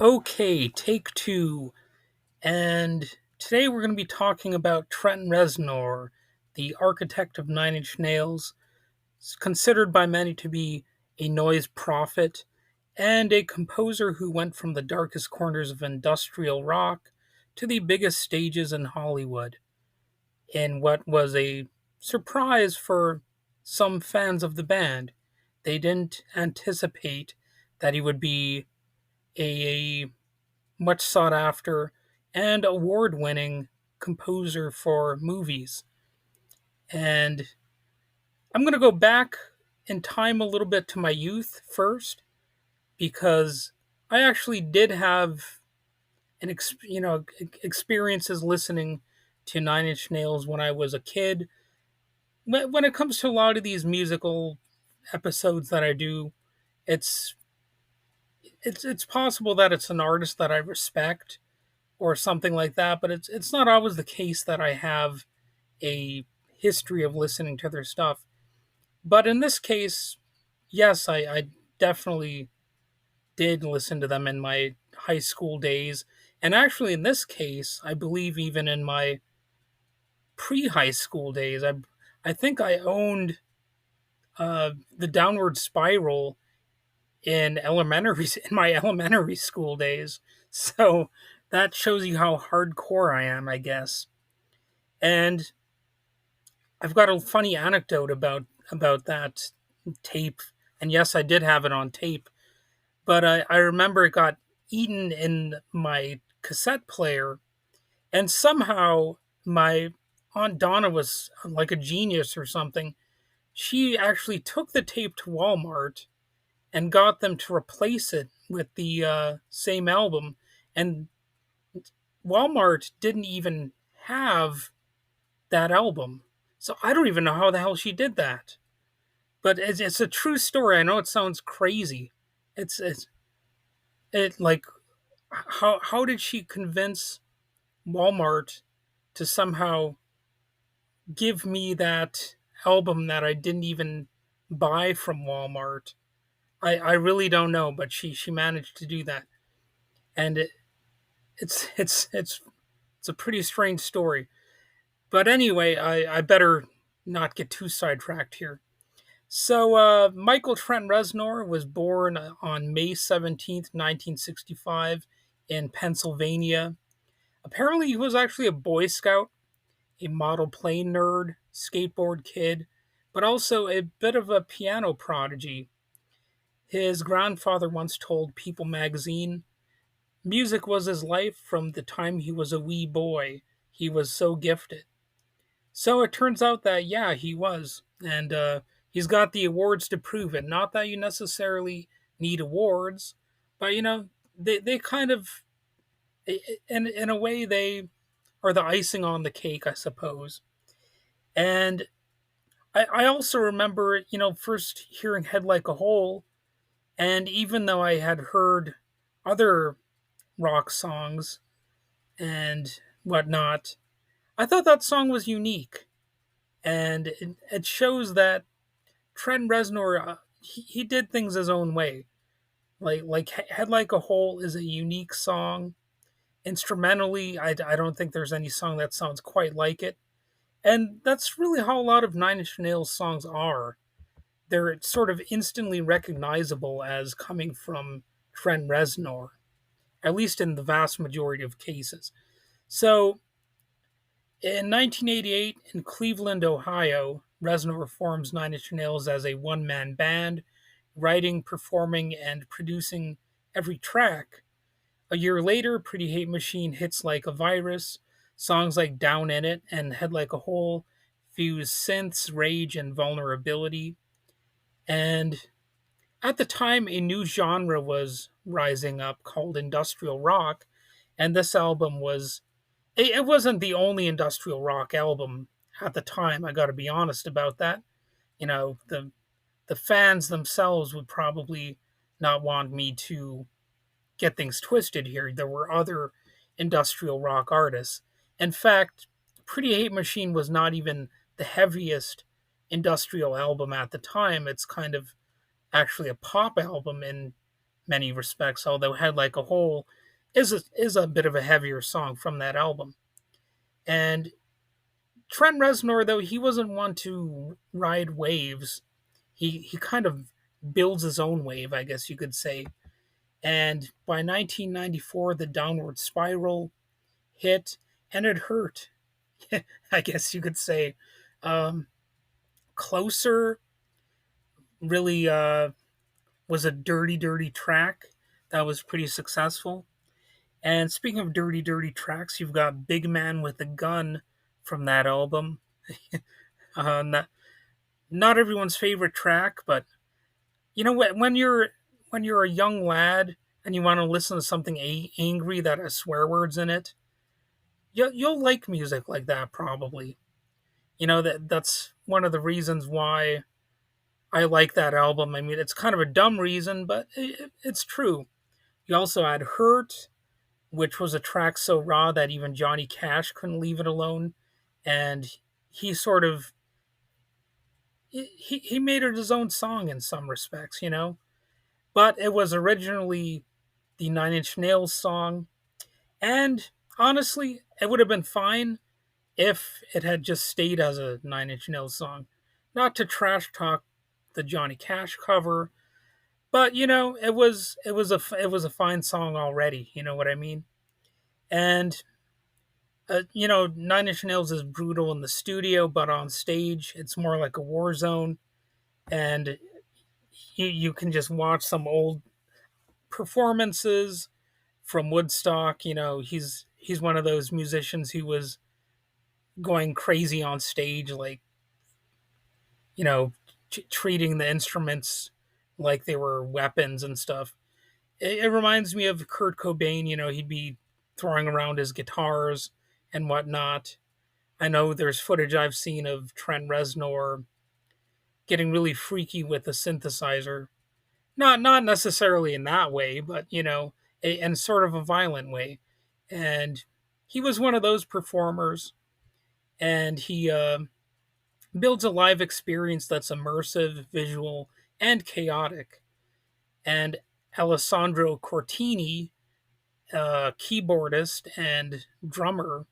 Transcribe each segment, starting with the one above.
Okay, take two. And today we're going to be talking about Trent Reznor, the architect of Nine Inch Nails, considered by many to be a noise prophet and a composer who went from the darkest corners of industrial rock to the biggest stages in Hollywood, in what was a surprise for some fans of the band. They didn't anticipate that he would be a much sought after and award winning composer for movies. And I'm going to go back in time a little bit to my youth first because I actually did have experiences listening to Nine Inch Nails when I was a kid. When it comes to a lot of these musical episodes that I do, it's it's possible that it's an artist that I respect or something like that, but it's not always the case that I have a history of listening to their stuff. But in this case, yes, I definitely did listen to them in my high school days. And actually, in this case, I believe even in my pre high school days, I think I owned the Downward Spiral in my elementary school days. So that shows you how hardcore I am, I guess. And I've got a funny anecdote about that tape. And yes, I did have it on tape, but I remember it got eaten in my cassette player, and somehow my Aunt Donna was like a genius or something. She actually took the tape to Walmart and got them to replace it with the same album. And Walmart didn't even have that album. So I don't even know how the hell she did that. But it's a true story. I know it sounds crazy. It's it like how did she convince Walmart to somehow give me that album that I didn't even buy from Walmart? I really don't know, but she managed to do that, and it's it's it's it's a pretty strange story. But anyway, I better not get too sidetracked here. So, Michael Trent Reznor was born on May 17th, 1965, in Pennsylvania. Apparently, he was actually a Boy Scout, a model plane nerd, skateboard kid, but also a bit of a piano prodigy. His grandfather once told People magazine, music was his life from the time he was a wee boy. He was so gifted. So it turns out that, yeah, he was. And he's got the awards to prove it. Not that you necessarily need awards, but, they kind of, in a way, they are the icing on the cake, I suppose. And I also remember, first hearing Head Like a Hole. And even though I had heard other rock songs and whatnot, I thought that song was unique. And it shows that Trent Reznor, he did things his own way. Like Head Like a Hole is a unique song. Instrumentally, I don't think there's any song that sounds quite like it. And that's really how a lot of Nine Inch Nails songs are. They're sort of instantly recognizable as coming from Trent Reznor, at least in the vast majority of cases. So, in 1988, in Cleveland, Ohio, Reznor forms Nine Inch Nails as a one man band, writing, performing, and producing every track. A year later, Pretty Hate Machine hits like a virus. Songs like Down in It and Head Like a Hole fuse synths, rage, and vulnerability. And at the time, a new genre was rising up called industrial rock, and this album was. It wasn't the only industrial rock album at the time. I got to be honest about that. The fans themselves would probably not want me to get things twisted here. There were other industrial rock artists. In fact, Pretty Hate Machine was not even the heaviest industrial album at the time. It's kind of actually a pop album in many respects, although Head Like a Hole is a bit of a heavier song from that album. And Trent Reznor, though, he wasn't one to ride waves. He kind of builds his own wave, I guess you could say. And by 1994, the Downward Spiral hit, and it hurt. I guess you could say. Um, Closer really was a dirty, dirty track that was pretty successful. And speaking of dirty, dirty tracks, you've got Big Man with a Gun from that album. Not everyone's favorite track, but you know what? When you're a young lad and you want to listen to something angry that has swear words in it, you'll like music like that probably. That's one of the reasons why I like that album. I mean, it's kind of a dumb reason, but it's true. You also had Hurt, which was a track so raw that even Johnny Cash couldn't leave it alone, and he sort of he made it his own song in some respects. But it was originally the Nine Inch Nails song, and honestly, it would have been fine if it had just stayed as a Nine Inch Nails song. Not to trash talk the Johnny Cash cover, but it was a fine song already. You know what I mean? And Nine Inch Nails is brutal in the studio, but on stage, it's more like a war zone. And you can just watch some old performances from Woodstock. He's one of those musicians who was going crazy on stage, like you know, treating the instruments like they were weapons and stuff. It reminds me of Kurt Cobain. He'd be throwing around his guitars and whatnot. I know there's footage I've seen of Trent Reznor getting really freaky with the synthesizer. Not necessarily in that way, but in sort of a violent way. And he was one of those performers, and he builds a live experience that's immersive, visual, and chaotic. And Alessandro Cortini, keyboardist and drummer,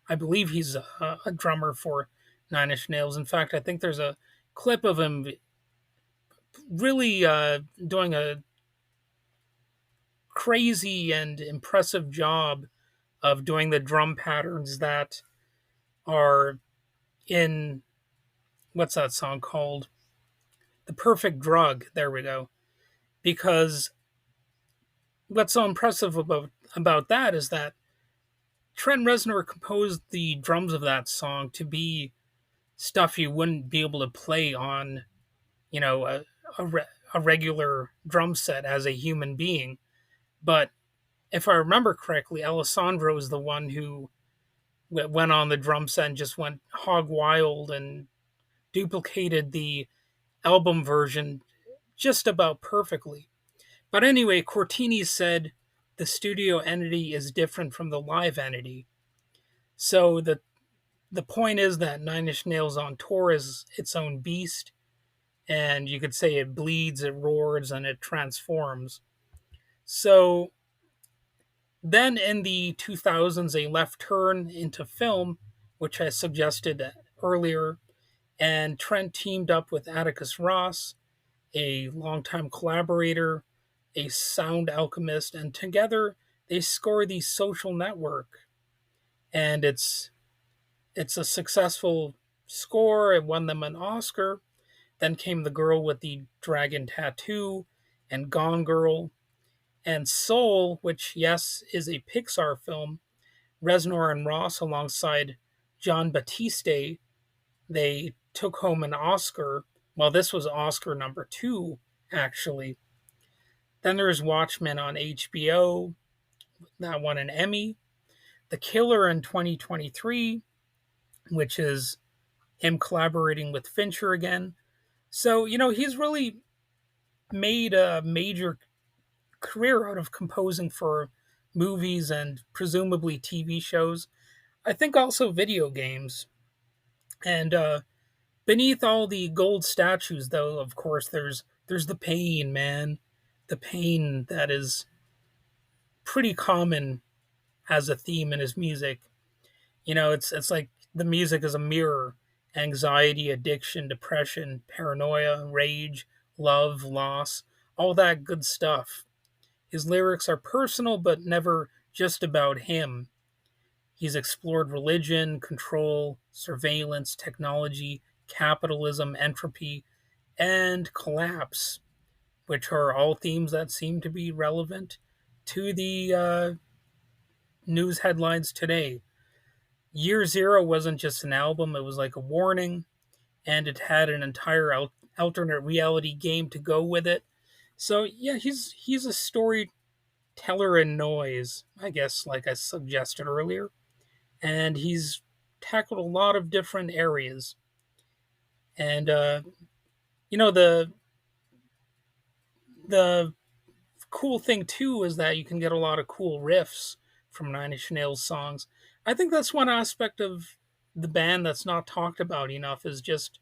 I believe he's a drummer for Nine Inch Nails. In fact, I think there's a clip of him really doing a crazy and impressive job of doing the drum patterns that are in what's that song called? The Perfect Drug. There we go. Because what's so impressive about that is that Trent Reznor composed the drums of that song to be stuff you wouldn't be able to play on, you know, a, a regular drum set as a human being. But if I remember correctly, Alessandro is the one who went on the drum set and just went hog wild and duplicated the album version just about perfectly. But anyway, Cortini said the studio entity is different from the live entity. So the point is that Nine Inch Nails on tour is its own beast, and you could say it bleeds, it roars, and it transforms. So then in the 2000s, a left turn into film, which I suggested earlier, and Trent teamed up with Atticus Ross, a longtime collaborator, a sound alchemist, and together they score the Social Network. And it's a successful score. It won them an Oscar. Then came The Girl with the Dragon Tattoo and Gone Girl and Soul, which, yes, is a Pixar film. Reznor and Ross, alongside John Batiste, they took home an Oscar. Well, this was Oscar number 2, actually. Then there's Watchmen on HBO, that won an Emmy. The Killer in 2023, which is him collaborating with Fincher again. So, he's really made a major career out of composing for movies and presumably TV shows. I think also video games. And beneath all the gold statues, though, of course, there's the pain, man. the pain that is pretty common as a theme in his music. It's like the music is a mirror: anxiety, addiction, depression, paranoia, rage, love, loss, all that good stuff. His lyrics are personal, but never just about him. He's explored religion, control, surveillance, technology, capitalism, entropy, and collapse, which are all themes that seem to be relevant to the news headlines today. Year Zero wasn't just an album, it was like a warning, and it had an entire alternate reality game to go with it. So, yeah, he's a storyteller in noise, I guess, like I suggested earlier. And he's tackled a lot of different areas. And, you know, the cool thing too is that you can get a lot of cool riffs from Nine Inch Nails songs. I think that's one aspect of the band that's not talked about enough is just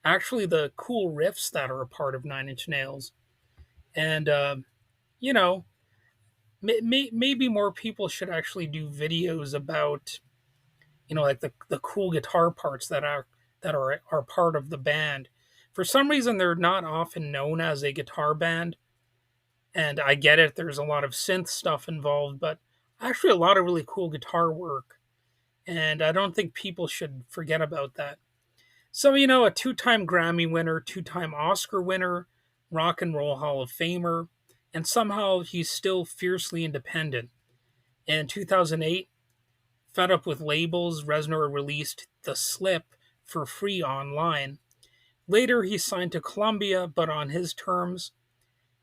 actually the cool riffs that are a part of Nine Inch Nails. And you know, maybe more people should actually do videos about like the cool guitar parts that are part of the band. For some reason, they're not often known as a guitar band, and I get it. There's a lot of synth stuff involved, but actually a lot of really cool guitar work, and I don't think people should forget about that. So a two-time Grammy winner, two-time Oscar winner, Rock and Roll Hall of Famer, and somehow he's still fiercely independent. In 2008, fed up with labels, Reznor released The Slip for free online. Later, he signed to Columbia, but on his terms.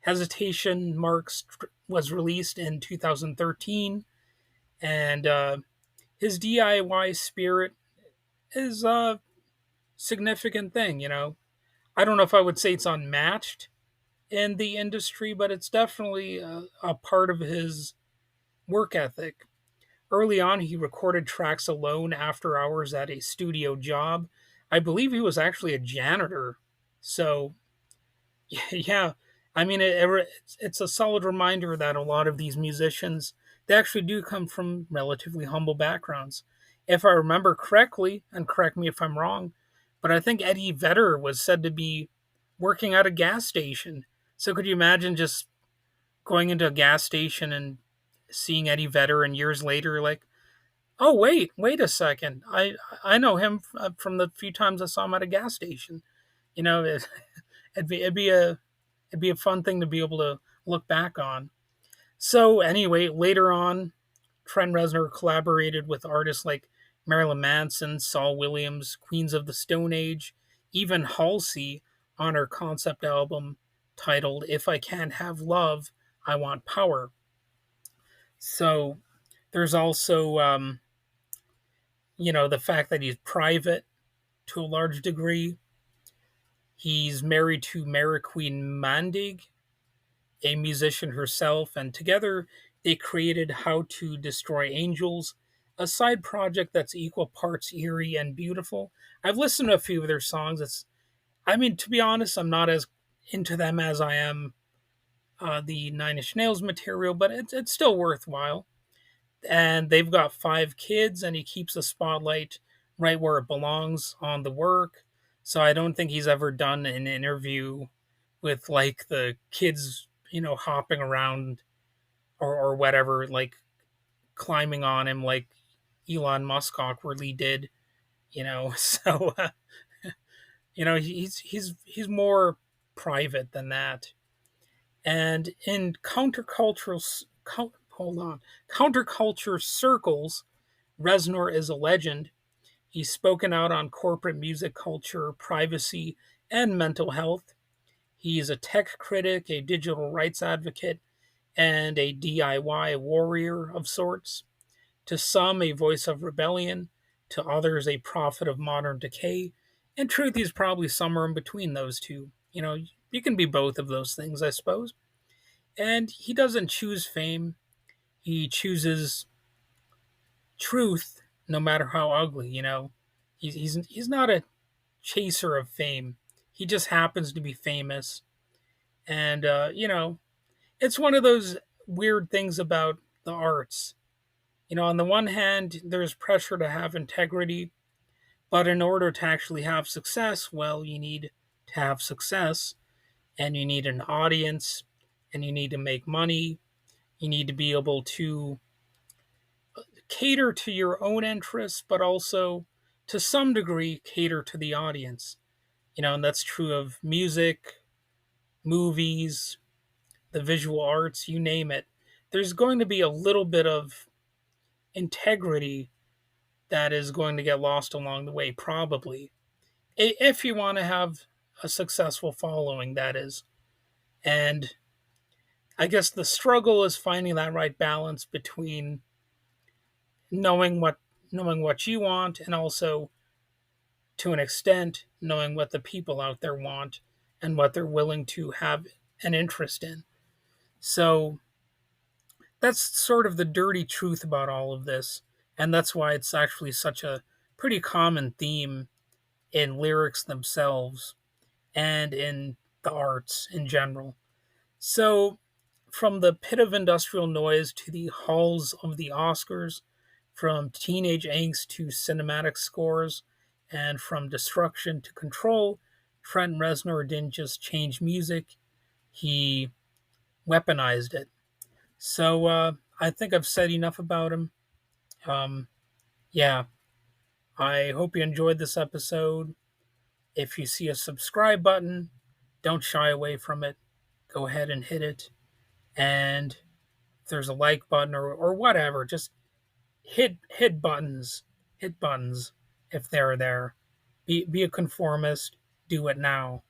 Hesitation Marks was released in 2013, and his DIY spirit is a significant thing. I don't know if I would say it's unmatched in the industry, but it's definitely a part of his work ethic. Early on, he recorded tracks alone after hours at a studio job. I believe he was actually a janitor. So, yeah, I mean, it's a solid reminder that a lot of these musicians, they actually do come from relatively humble backgrounds. If I remember correctly, and correct me if I'm wrong, but I think Eddie Vedder was said to be working at a gas station. So could you imagine just going into a gas station and seeing Eddie Vedder, and years later, like, oh wait a second, I know him from the few times I saw him at a gas station. You know, it, it'd be a fun thing to be able to look back on. So anyway, later on, Trent Reznor collaborated with artists like Marilyn Manson, Saul Williams, Queens of the Stone Age, even Halsey on her concept album titled "If I Can't Have Love, I Want Power." So there's also the fact that he's private to a large degree. He's married to Mary Queen Mandig, a musician herself, and together they created How to Destroy Angels, a side project that's equal parts eerie and beautiful. I've listened to a few of their songs. I mean, to be honest, I'm not as into them as I am the Nine Inch Nails material, but it's still worthwhile. And they've got 5 kids, and he keeps the spotlight right where it belongs on the work. So I don't think he's ever done an interview with like the kids, hopping around or whatever, like climbing on him like Elon Musk awkwardly did. So he's more private than that. And in counterculture circles, Reznor is a legend. He's spoken out on corporate music culture, privacy, and mental health. He's a tech critic, a digital rights advocate, and a DIY warrior of sorts. To some, a voice of rebellion, to others, a prophet of modern decay. In truth, he's probably somewhere in between those two. You can be both of those things, I suppose. And he doesn't choose fame, he chooses truth, no matter how ugly. He's not a chaser of fame. He just happens to be famous, and It's one of those weird things about the arts. On the one hand, there's pressure to have integrity, but in order to actually have success, well, you need to have success, and you need an audience, and you need to make money. You need to be able to cater to your own interests, but also to some degree cater to the audience. And that's true of music, movies, the visual arts, you name it. There's going to be a little bit of integrity that is going to get lost along the way, probably. If you want to have a successful following, that is. And I guess the struggle is finding that right balance between knowing what knowing what you want, and also to an extent knowing what the people out there want and what they're willing to have an interest in. So that's sort of the dirty truth about all of this, and that's why it's actually such a pretty common theme in lyrics themselves and in the arts in general. So, from the pit of industrial noise to the halls of the Oscars, from teenage angst to cinematic scores, and from destruction to control, Trent Reznor didn't just change music, he weaponized it. So, I think I've said enough about him. Um, yeah, I hope you enjoyed this episode. If you see a subscribe button, don't shy away from it. Go ahead and hit it. And if there's a like button or whatever, just hit buttons. Hit buttons if they're there. Be a conformist. Do it now.